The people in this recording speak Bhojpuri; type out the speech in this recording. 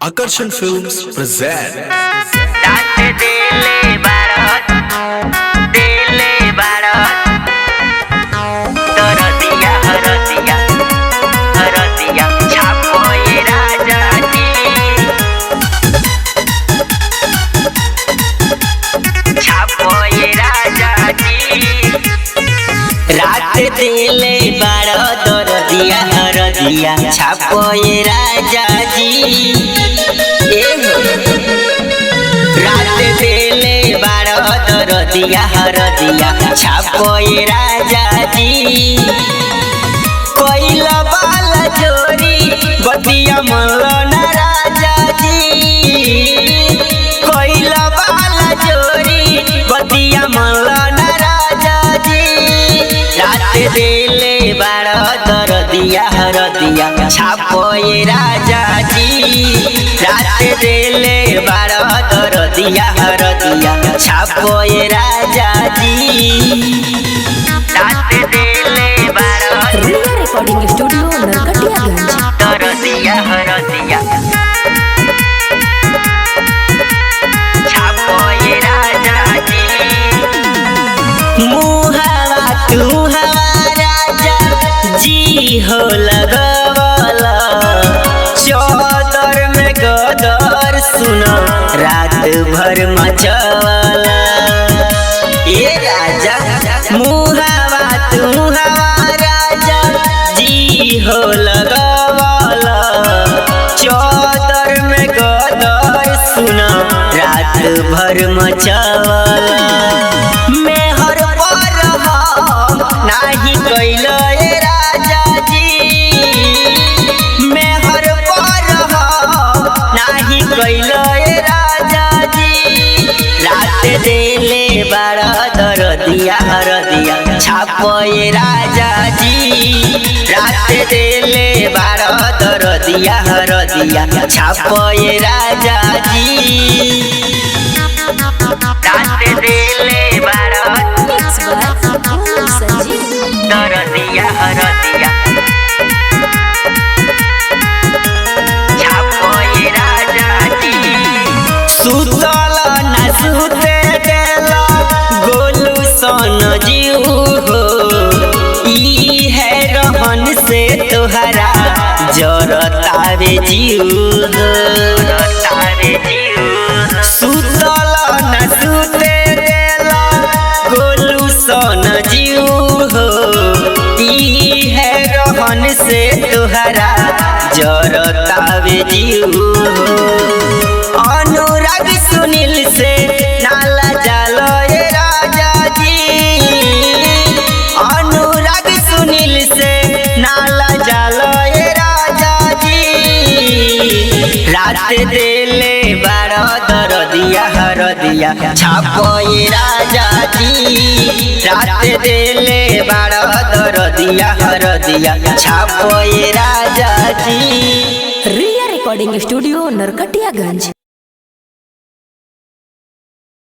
Akarshan Films present दिले बारो दरदिया हरदिया छापो ये राजा जी। रात दिले बारो दरदिया हरदिया छापो ये राजा जी। कोइला बाला जोरी बतिया मल्लो ना राजा जी। कोइला बाला जोरी बतिया मल्लो ना राजा जी। रात दिले बारो दरदिया हरदिया छापो ये राजा जी। रात दिले बारो दरदिया हरदिया छापो ये राजा जी। रात दिले बारो रिया रिकॉर्डिंग स्टूडियो नरकटियागंज दरदिया हरदिया छापो ये राजा जी। मुहावा तू जी हो लगवाला चौदर में गदर सुनो रात भर मचवाला। ये राजा मुहावा तू राजा जी हो लगवाला चौदर में गदर सुनो रात भर मचवाला। मेहर पर नाही कैलो कैलो राजा जी। रात दिले बारो दरदिया हरदिया छापो ये राजा जी। रात दिले बारो दरदिया हरदिया छापो ये राजा जी। रात दिले बारो दरदिया हरदिया सुतल न सुते देला गोलू सन जीव हो। ई है रहन से तोहरा जरतावे जीव हो। सुतल न सुते देला गोलू सन जीव हो। ई है रहन से तोहरा जरतावे जीव हो। अनुराग सुनील से नाला जालो ये राजा जी। अनुराग सुनील से नाला जालो ये राजा जी। रात दिले बारो दरदिया हरदिया छापो ये राजा जी। रात दिले बारो दरदिया हरदिया छापो ये राजा जी। रिया रिकॉर्डिंग स्टूडियो नरकटियागंज।